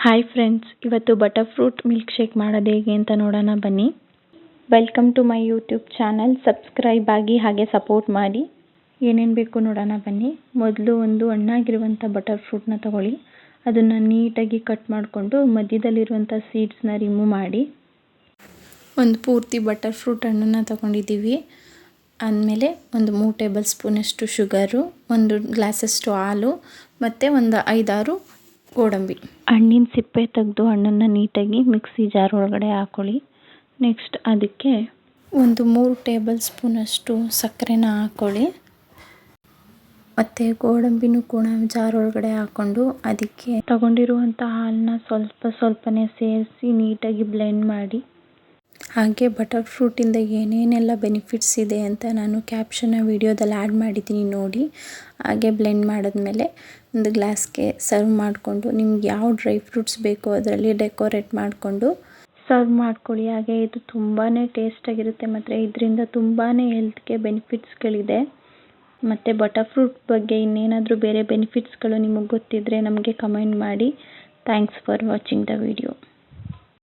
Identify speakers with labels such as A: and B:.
A: Hi friends, ಇವತ್ತು butter fruit milkshake ಮಾಡೋದು ಹೇಗೆ ಅಂತ ನೋಡೋಣ ಬನ್ನಿ. Welcome to my YouTube channel. Subscribe ಆಗಿ ಹಾಗೆ ಸಪೋರ್ಟ್ ಮಾಡಿ. ಏನೇನು ಬೇಕು ನೋಡೋಣ ಬನ್ನಿ. ಮೊದಲು ಒಂದು ಹಣ್ಣಾಗಿರುವಂಥ ಬಟರ್ ಫ್ರೂಟ್ನ ತಗೊಳ್ಳಿ. ಅದನ್ನು ನೀಟಾಗಿ ಕಟ್ ಮಾಡಿಕೊಂಡು ಮಧ್ಯದಲ್ಲಿರುವಂಥ ಸೀಡ್ಸ್ನ ರಿಮೂವ್ ಮಾಡಿ. ಒಂದು ಪೂರ್ತಿ ಬಟರ್ ಫ್ರೂಟ್ ಹಣ್ಣನ್ನು ತಗೊಂಡಿದ್ದೀವಿ. ಆದಮೇಲೆ ಒಂದು 3 ಟೇಬಲ್ ಸ್ಪೂನಷ್ಟು ಶುಗರು, 1 ಗ್ಲಾಸಷ್ಟು ಹಾಲು ಮತ್ತು ಒಂದು 5-6 ಗೋಡಂಬಿ. ಹಣ್ಣಿನ ಸಿಪ್ಪೆ ತೆಗೆದು ಹಣ್ಣನ್ನು ನೀಟಾಗಿ ಮಿಕ್ಸಿ ಜಾರ್ ಒಳಗಡೆ ಹಾಕ್ಕೊಳ್ಳಿ. ನೆಕ್ಸ್ಟ್ ಅದಕ್ಕೆ ಒಂದು 3 ಟೇಬಲ್ ಸ್ಪೂನಷ್ಟು ಸಕ್ಕರೆನ ಹಾಕ್ಕೊಳ್ಳಿ. ಮತ್ತು ಗೋಡಂಬಿನೂ ಕೂಡ ಜಾರ್ ಒಳಗಡೆ ಹಾಕ್ಕೊಂಡು ಅದಕ್ಕೆ ತಗೊಂಡಿರುವಂಥ ಹಾಲನ್ನ ಸ್ವಲ್ಪನೇ ಸೇರಿಸಿ ನೀಟಾಗಿ ಬ್ಲೆಂಡ್ ಮಾಡಿ. ಹಾಗೆ ಬಟರ್ ಫ್ರೂಟಿಂದ ಏನೇನೆಲ್ಲ ಬೆನಿಫಿಟ್ಸ್ ಇದೆ ಅಂತ ನಾನು ಕ್ಯಾಪ್ಷನ್ನ ವಿಡಿಯೋದಲ್ಲಿ ಆ್ಯಡ್ ಮಾಡಿದ್ದೀನಿ ನೋಡಿ. ಹಾಗೆ ಬ್ಲೆಂಡ್ ಮಾಡಿದ್ಮೇಲೆ ಒಂದು ಗ್ಲಾಸ್ಗೆ ಸರ್ವ್ ಮಾಡಿಕೊಂಡು ನಿಮ್ಗೆ ಯಾವ ಡ್ರೈ ಫ್ರೂಟ್ಸ್ ಬೇಕೋ ಅದರಲ್ಲಿ ಡೆಕೋರೇಟ್ ಮಾಡಿಕೊಂಡು ಸರ್ವ್ ಮಾಡ್ಕೊಳ್ಳಿ. ಹಾಗೆ ಇದು ತುಂಬಾ ಟೇಸ್ಟಾಗಿರುತ್ತೆ ಮತ್ತು ಇದರಿಂದ ತುಂಬಾ ಹೆಲ್ತ್ಗೆ ಬೆನಿಫಿಟ್ಸ್ಗಳಿದೆ. ಮತ್ತು ಬಟರ್ ಫ್ರೂಟ್ ಬಗ್ಗೆ ಇನ್ನೇನಾದರೂ ಬೇರೆ ಬೆನಿಫಿಟ್ಸ್ಗಳು ನಿಮಗೆ ಗೊತ್ತಿದ್ದರೆ ನಮಗೆ ಕಮೆಂಟ್ ಮಾಡಿ. Thanks for watching the video.